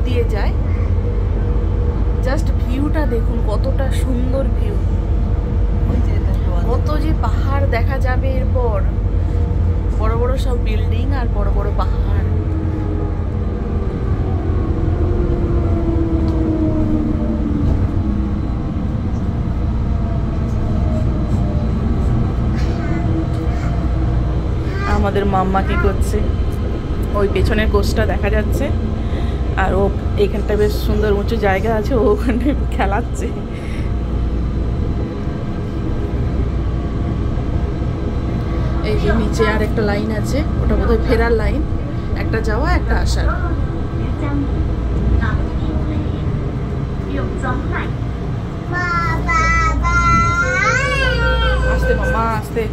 দিয়ে যায়। জাস্ট ভিউটা দেখুন, কতটা সুন্দর ভিউ, কত যে পাহাড় দেখা যাবে এরপর, বড় বড় সব বিল্ডিং আর বড় বড় পাহাড়। আমাদের মাম্মা কি করছে, ওই পেছনের কোচটা দেখা যাচ্ছে, আর ও এইখানটা বেশ সুন্দর উঁচু জায়গা আছে, ও ওখানে খেলাচ্ছে। এই যে নিচে আর একটা লাইন আছে, ওটা বোধহয় ফেরার লাইন, একটা যাওয়া একটা আসার। আস্তে মামা আস্তে।